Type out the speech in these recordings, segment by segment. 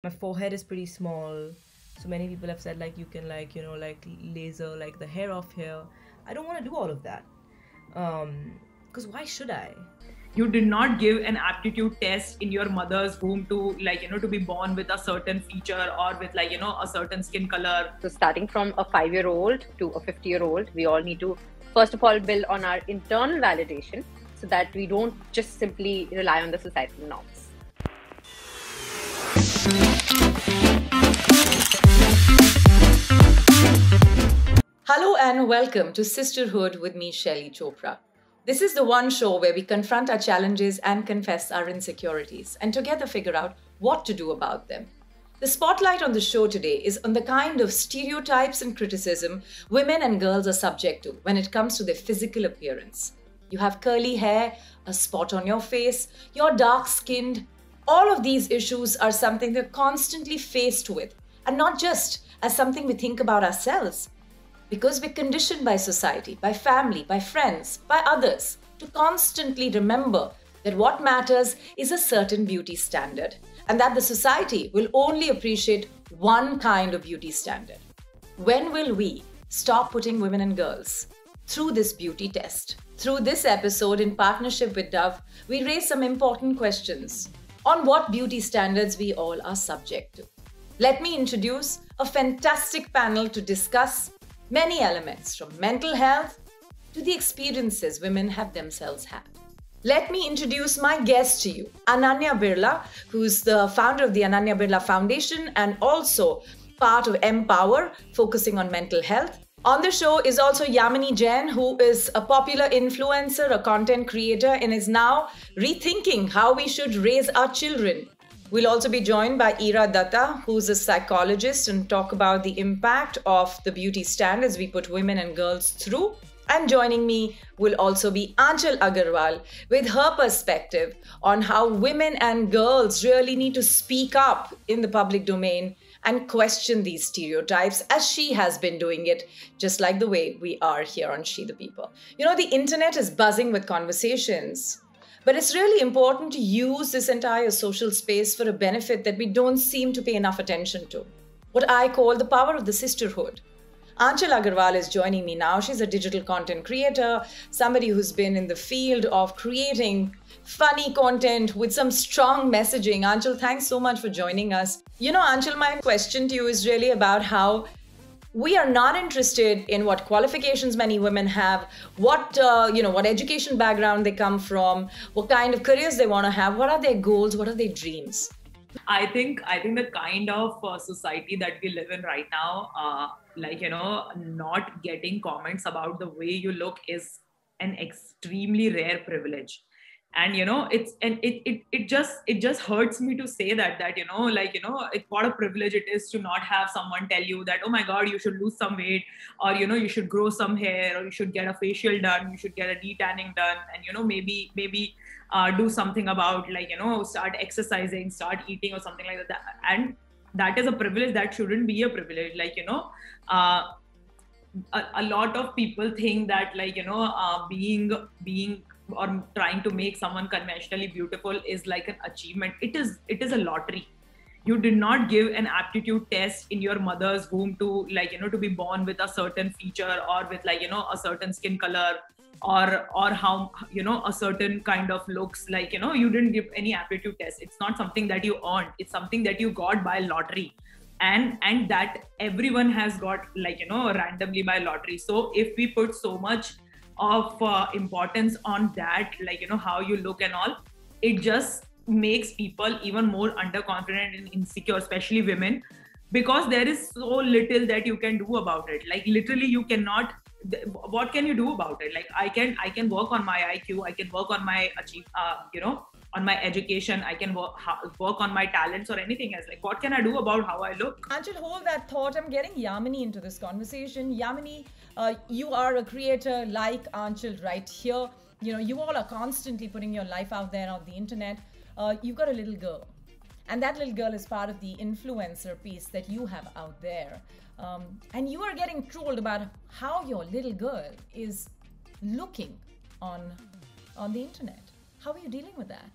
My forehead is pretty small, so many people have said like you can laser like the hair off here. I don't want to do all of that, because why should I? You did not give an aptitude test in your mother's womb to to be born with a certain feature or with a certain skin color. So starting from a 5-year-old to a 50-year-old, we all need to first of all build on our internal validation so that we don't just simply rely on the societal norms. Hello and welcome to Sisterhood with me, Shaili Chopra. This is the one show where we confront our challenges and confess our insecurities and together figure out what to do about them. The spotlight on the show today is on the kind of stereotypes and criticism women and girls are subject to when it comes to their physical appearance. You have curly hair, a spot on your face, you're dark-skinned. All of these issues are something we're constantly faced with, and not just as something we think about ourselves. Because we're conditioned by society, by family, by friends, by others to constantly remember that what matters is a certain beauty standard and that the society will only appreciate one kind of beauty standard. When will we stop putting women and girls through this beauty test? Through this episode, in partnership with Dove, we raise some important questions on what beauty standards we all are subject to. Let me introduce a fantastic panel to discuss many elements from mental health to the experiences women have themselves had. Let me introduce my guest to you, Ananya Birla, who's the founder of the Ananya Birla Foundation and also part of Empower, focusing on mental health. On the show is also Yamini Jain, who is a popular influencer, a content creator, and is now rethinking how we should raise our children. We'll also be joined by Ira Datta, who's a psychologist, and talk about the impact of the beauty standards we put women and girls through. And joining me will also be Agarwal with her perspective on how women and girls really need to speak up in the public domain and question these stereotypes as she has been doing it, just like the way we are here on She the People. You know, the internet is buzzing with conversations. But it's really important to use this entire social space for a benefit that we don't seem to pay enough attention to. What I call the power of the sisterhood. Anchal Agarwal is joining me now. She's a digital content creator, somebody who's been in the field of creating funny content with some strong messaging. Anchal, thanks so much for joining us. You know, Anchal, my question to you is really about how we are not interested in what qualifications many women have, what education background they come from, what kind of careers they want to have, what are their goals, what are their dreams. I think the kind of society that we live in right now, not getting comments about the way you look is an extremely rare privilege. And it just hurts me to say that what a privilege it is to not have someone tell you that, oh my god, you should lose some weight, or you should grow some hair, or you should get a facial done, you should get a detanning done, and maybe do something about start exercising, start eating or something like that. And that is a privilege that shouldn't be a privilege. A lot of people think that being or trying to make someone conventionally beautiful is like an achievement. It is a lottery. You did not give an aptitude test in your mother's womb to to be born with a certain feature or with a certain skin color or how a certain kind of looks. You didn't give any aptitude test. It's not something that you earned. It's something that you got by lottery, and that everyone has got randomly by lottery. So if we put so much of importance on that, how you look and all, it just makes people even more underconfident and insecure, especially women, because there is so little that you can do about it. Literally you cannot. What can you do about it? I can work on my IQ, I can work on my on my education, I can work on my talents or anything else. What can I do about how I look? Anchal, hold that thought. I'm getting Yamini into this conversation. Yamini, you are a creator like Anchal right here. You all are constantly putting your life out there on the internet. You've got a little girl, and that little girl is part of the influencer piece that you have out there. And you are getting trolled about how your little girl is looking on the internet. How are you dealing with that?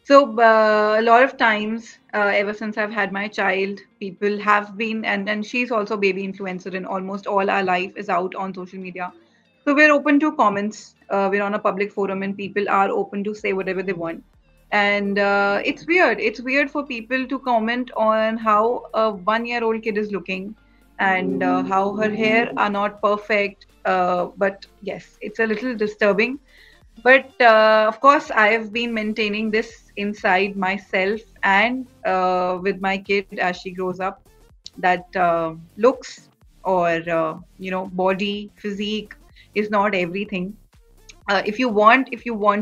So a lot of times, ever since I've had my child, people have been, and she's also baby influencer, and almost all our life is out on social media. So we're open to comments. We're on a public forum, and people are open to say whatever they want. And it's weird. It's weird for people to comment on how a 1 year old kid is looking, and how her hair are not perfect. But yes, it's a little disturbing. But of course, I have been maintaining this inside myself and with my kid as she grows up, that looks or body physique is not everything. If you want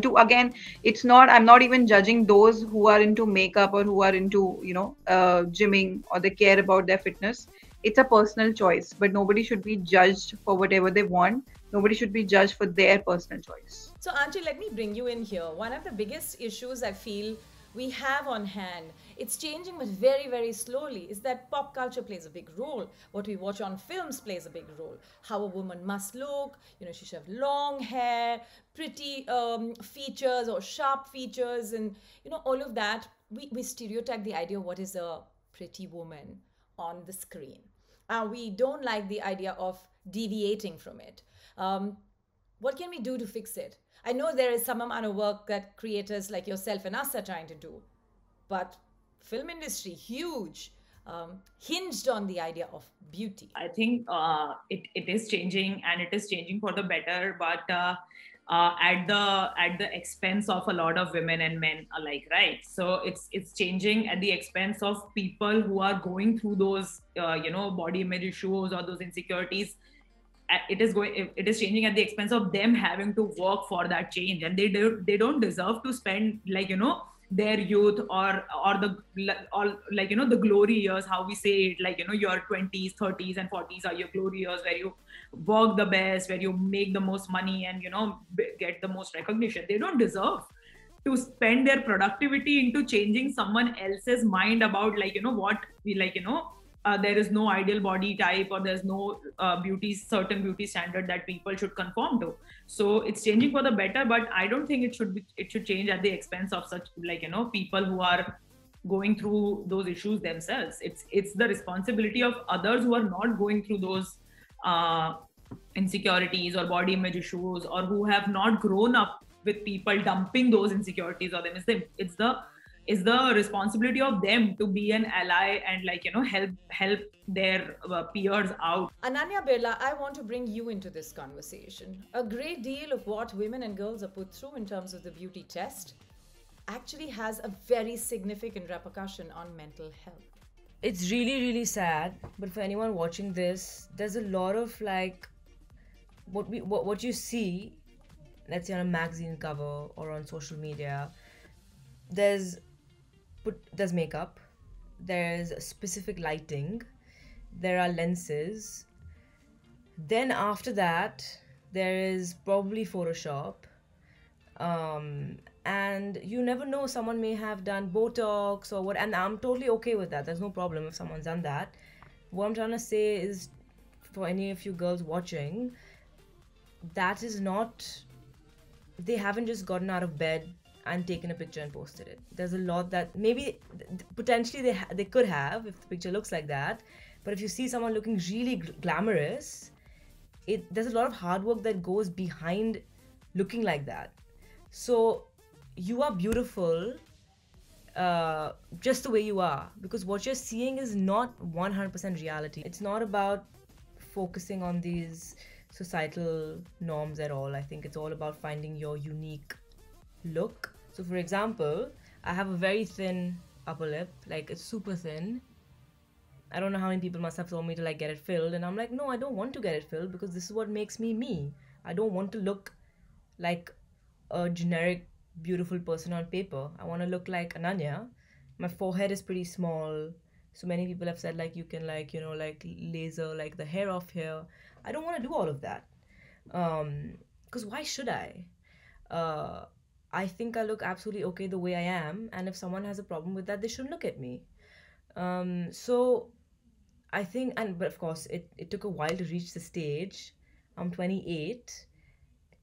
to, again, it's not, I'm not even judging those who are into makeup or who are into gymming, or they care about their fitness. It's a personal choice, but nobody should be judged for whatever they want. Nobody should be judged for their personal choice. So, Auntie, let me bring you in here. One of the biggest issues I feel we have on hand, it's changing but very, very slowly, is that pop culture plays a big role. What we watch on films plays a big role. How a woman must look, she should have long hair, pretty features or sharp features, and all of that. We stereotype the idea of what is a pretty woman on the screen. We don't like the idea of deviating from it. What can we do to fix it? I know there is some amount of work that creators like yourself and us are trying to do, but film industry, huge, hinged on the idea of beauty. I think it is changing, and it is changing for the better, but at the expense of a lot of women and men alike, right? So it's changing at the expense of people who are going through those body image issues or those insecurities. It is changing at the expense of them having to work for that change, and they don't deserve to spend their youth or the glory years, how we say it, your 20s, 30s and 40s are your glory years, where you work the best, where you make the most money and get the most recognition. They don't deserve to spend their productivity into changing someone else's mind about there is no ideal body type, or there's no certain beauty standard that people should conform to. So it's changing for the better, but I don't think it should change at the expense of such people who are going through those issues themselves. It's the responsibility of others who are not going through those insecurities or body image issues, or who have not grown up with people dumping those insecurities on them. It's the responsibility of them to be an ally and help their peers out. Ananya Birla, I want to bring you into this conversation. A great deal of what women and girls are put through in terms of the beauty test actually has a very significant repercussion on mental health. It's really, really sad, but for anyone watching this, there's a lot of what you see, let's say on a magazine cover or on social media. There's makeup, there's specific lighting, there are lenses. Then after that, there is probably Photoshop. And you never know, someone may have done Botox or what, and I'm totally okay with that. There's no problem if someone's done that. What I'm trying to say is, for any of you girls watching, that is not, they haven't just gotten out of bed and taken a picture and posted it. There's a lot that maybe potentially they could have if the picture looks like that. But if you see someone looking really glamorous, there's a lot of hard work that goes behind looking like that. So you are beautiful just the way you are, because what you're seeing is not 100% reality. It's not about focusing on these societal norms at all. I think it's all about finding your unique look. So for example, I have a very thin upper lip, it's super thin. I don't know how many people must have told me to get it filled, and I'm like, no, I don't want to get it filled, because this is what makes me me. I don't want to look like a generic beautiful person on paper. I want to look like Ananya. My forehead is pretty small, so many people have said you can laser the hair off here. I don't want to do all of that, because why should I? I think I look absolutely okay the way I am, and if someone has a problem with that, they shouldn't look at me. So I think, but of course, it took a while to reach the stage. I'm 28.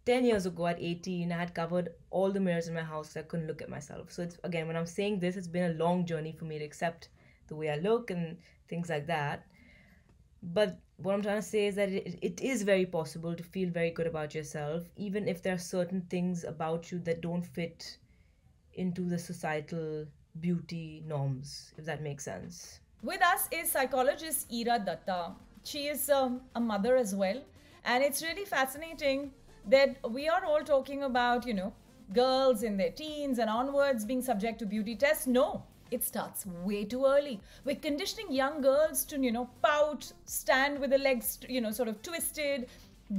10 years ago at 18, I had covered all the mirrors in my house because I couldn't look at myself. So it's, again, when I'm saying this, it's been a long journey for me to accept the way I look and things like that. But what I'm trying to say is that it is very possible to feel very good about yourself, even if there are certain things about you that don't fit into the societal beauty norms, if that makes sense. With us is psychologist Ira Datta. She is a mother as well. And it's really fascinating that we are all talking about, girls in their teens and onwards being subject to beauty tests. No, it starts way too early. We're conditioning young girls to, pout, stand with the legs, sort of twisted,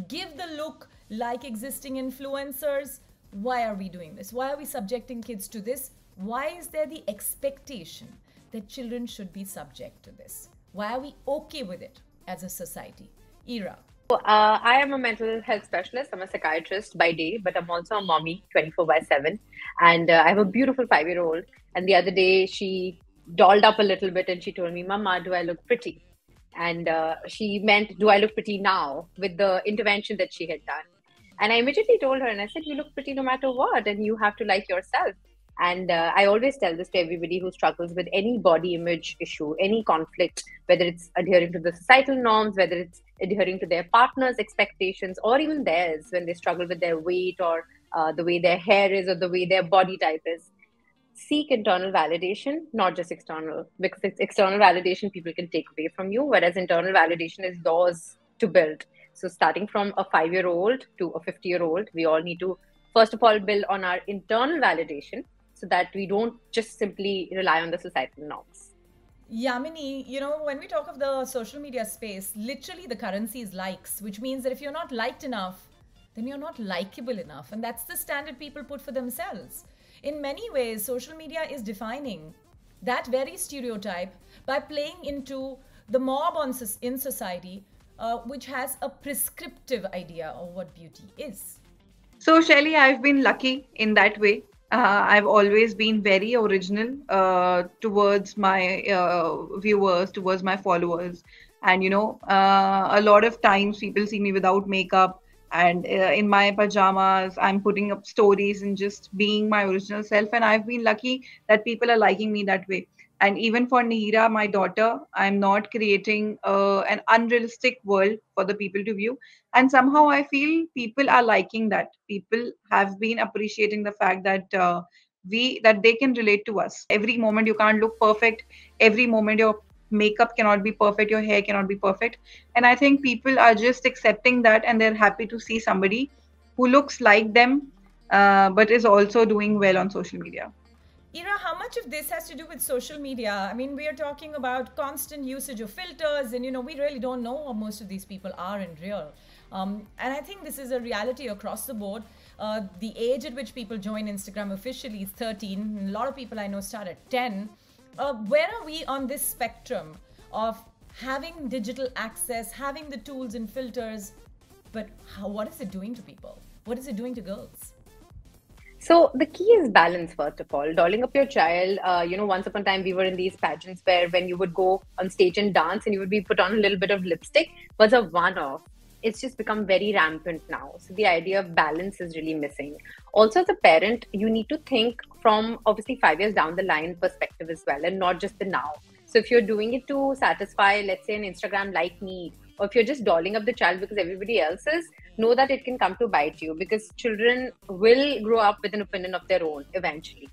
give the look like existing influencers. Why are we doing this? Why are we subjecting kids to this? Why is there the expectation that children should be subject to this? Why are we okay with it as a society? Ira. I am a mental health specialist. I'm a psychiatrist by day, but I'm also a mommy 24/7. And I have a beautiful 5-year-old. And the other day, she dolled up a little bit and she told me, Mama, do I look pretty? And she meant, do I look pretty now, with the intervention that she had done? And I immediately told her, and I said, you look pretty no matter what, and you have to like yourself. And I always tell this to everybody who struggles with any body image issue, any conflict, whether it's adhering to the societal norms, whether it's adhering to their partner's expectations, or even theirs when they struggle with their weight or the way their hair is or the way their body type is. Seek internal validation, not just external, because it's external validation people can take away from you, whereas internal validation is yours to build. So starting from a 5-year-old to a 50-year-old, we all need to, first of all, build on our internal validation so that we don't just simply rely on the societal norms. Yamini, when we talk of the social media space, literally the currency is likes, which means that if you're not liked enough, then you're not likable enough. And that's the standard people put for themselves. In many ways, social media is defining that very stereotype by playing into the mob in society, which has a prescriptive idea of what beauty is. So, Shaili, I've been lucky in that way. I've always been very original towards my viewers, towards my followers. And, a lot of times people see me without makeup and in my pajamas. I'm putting up stories and just being my original self. And I've been lucky that people are liking me that way. And even for Nihira, my daughter, I'm not creating an unrealistic world for the people to view. And somehow I feel people are liking that. People have been appreciating the fact that that they can relate to us. Every moment you can't look perfect. Every moment your makeup cannot be perfect. Your hair cannot be perfect. And I think people are just accepting that, and they're happy to see somebody who looks like them, but is also doing well on social media. Ira, how much of this has to do with social media? I mean, we are talking about constant usage of filters, and we really don't know what most of these people are in real. And I think this is a reality across the board. The age at which people join Instagram officially is 13. A lot of people I know start at 10. Where are we on this spectrum of having digital access, having the tools and filters, but what is it doing to people? What is it doing to girls? So the key is balance, first of all. Dolling up your child, once upon a time we were in these pageants where when you would go on stage and dance and you would be put on a little bit of lipstick was a one-off. It's just become very rampant now. So the idea of balance is really missing. Also, as a parent, you need to think from obviously 5 years down the line perspective as well, and not just the now. So if you're doing it to satisfy, let's say, an Instagram like need, or if you're just dolling up the child because everybody else is, know that it can come to bite you, because children will grow up with an opinion of their own eventually.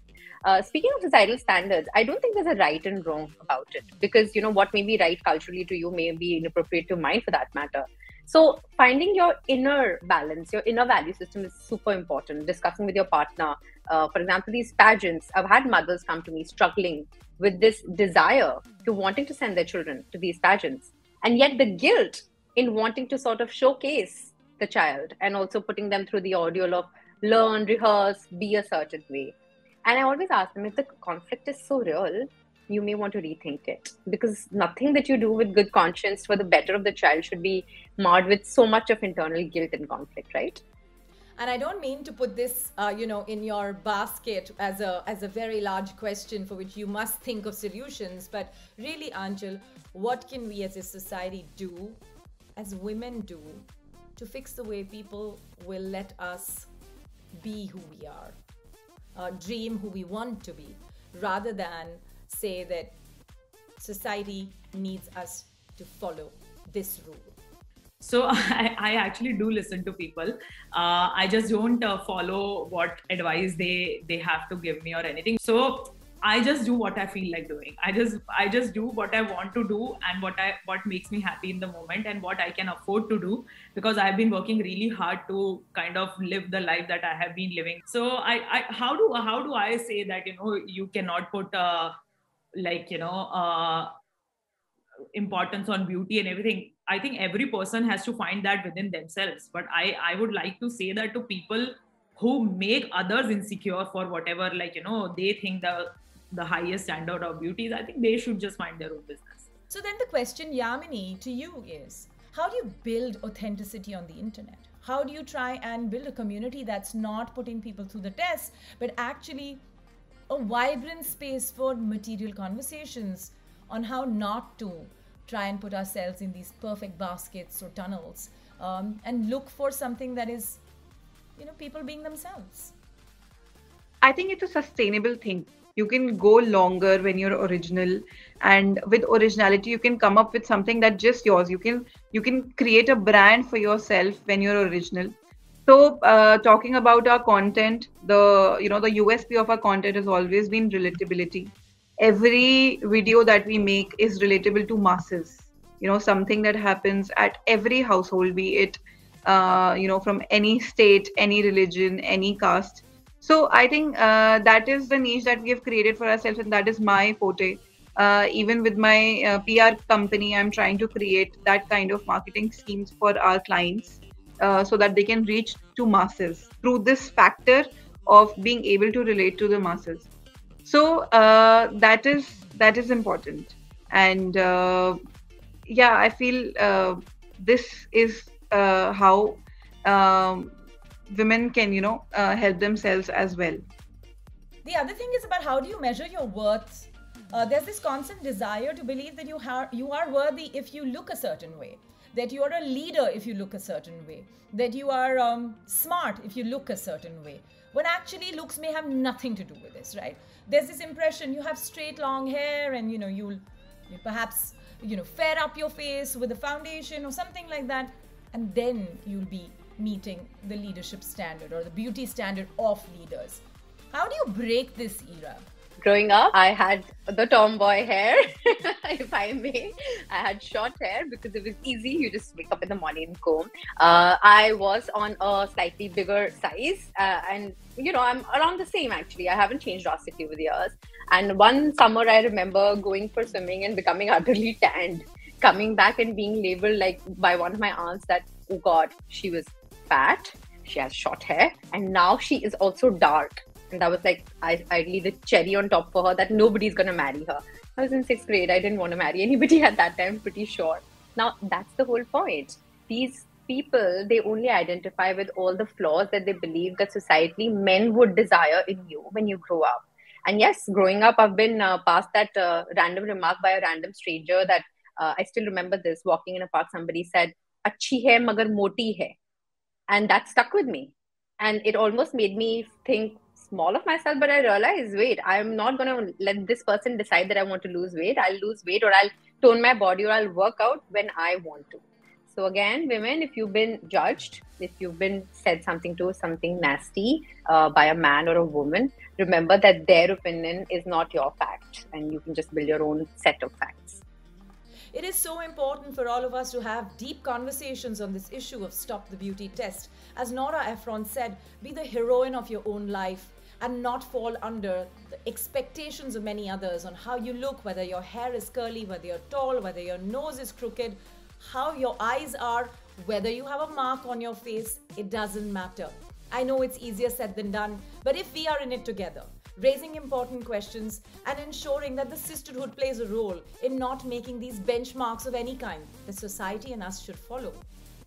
Speaking of societal standards, I don't think there's a right and wrong about it, because what may be right culturally to you may be inappropriate to mine for that matter. So finding your inner balance, your inner value system is super important. Discussing with your partner. For example, these pageants, I've had mothers come to me struggling with this desire to wanting to send their children to these pageants, and yet the guilt in wanting to sort of showcase the child and also putting them through the ordeal of learn, rehearse, be a certain way. And I always ask them, if the conflict is so real, you may want to rethink it, because nothing that you do with good conscience for the better of the child should be marred with so much of internal guilt and conflict, right? And I don't mean to put this, in your basket as a very large question for which you must think of solutions. But really, Anjal, what can we as a society do, as women do, to fix the way people will let us be who we are, dream who we want to be, rather than say that society needs us to follow this rule. So I actually do listen to people. I just don't follow what advice they have to give me or anything. So I just do what I feel like doing. I just do what I want to do and what makes me happy in the moment and what I can afford to do, because I've been working really hard to kind of live the life that I have been living. So how do I say that, you know, you cannot put importance on beauty and everything? I think every person has to find that within themselves. But I would like to say that to people who make others insecure for whatever, like, you know, they think the highest standard of beauty is, I think they should just mind their own business. So then the question, Yamini, to you is, how do you build authenticity on the internet? How do you try and build a community that's not putting people through the test, but actually a vibrant space for material conversations on how not to try and put ourselves in these perfect baskets or tunnels, and look for something that is, you know, people being themselves? I think it's a sustainable thing. You can go longer when you're original, and with originality, you can come up with something that's just yours. You can create a brand for yourself when you're original. So, talking about our content, the USP of our content has always been relatability. Every video that we make is relatable to masses. You know, something that happens at every household, be it from any state, any religion, any caste. So I think that is the niche that we have created for ourselves, and that is my forte. Even with my PR company, I'm trying to create that kind of marketing schemes for our clients, so that they can reach to masses through this factor of being able to relate to the masses. So that is important, and I feel this is how women can help themselves as well. The other thing is about how do you measure your worth. There's this constant desire to believe that you are worthy if you look a certain way, that you are a leader if you look a certain way, that you are smart if you look a certain way, when actually looks may have nothing to do with this, right? There's this impression you have straight long hair and you'll perhaps fair up your face with a foundation or something like that, and then you'll be meeting the leadership standard or the beauty standard of leaders. How do you break this era? Growing up, I had the tomboy hair, if I may. I had short hair because it was easy. You just wake up in the morning and comb. I was on a slightly bigger size, and I'm around the same actually. I haven't changed drastically over the years. And one summer, I remember going for swimming and becoming utterly tanned, coming back and being labeled like by one of my aunts that, oh God, she was fat, she has short hair, and now she is also dark. And that was like, idly the cherry on top for her that nobody's going to marry her. I was in 6th grade. I didn't want to marry anybody at that time, pretty sure. Now, that's the whole point. These people, they only identify with all the flaws that they believe that societally men would desire in you when you grow up. And yes, growing up, I've been past that random remark by a random stranger that I still remember this. Walking in a park, somebody said, "Achhi hai, magar moti hai." And that stuck with me. And it almost made me think small of myself, but I realized, wait, I'm not going to let this person decide that I want to lose weight. I'll lose weight or I'll tone my body or I'll work out when I want to. So again, women, if you've been judged, if you've been said something nasty by a man or a woman, remember that their opinion is not your fact, and you can just build your own set of facts. It is so important for all of us to have deep conversations on this issue of stop the beauty test. As Nora Ephron said, be the heroine of your own life and not fall under the expectations of many others on how you look, whether your hair is curly, whether you're tall, whether your nose is crooked, how your eyes are, whether you have a mark on your face, it doesn't matter. I know it's easier said than done, but if we are in it together, raising important questions and ensuring that the sisterhood plays a role in not making these benchmarks of any kind that society and us should follow,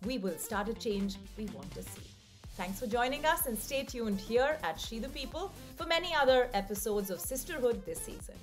we will start a change we want to see. Thanks for joining us, and stay tuned here at She the People for many other episodes of Sisterhood this season.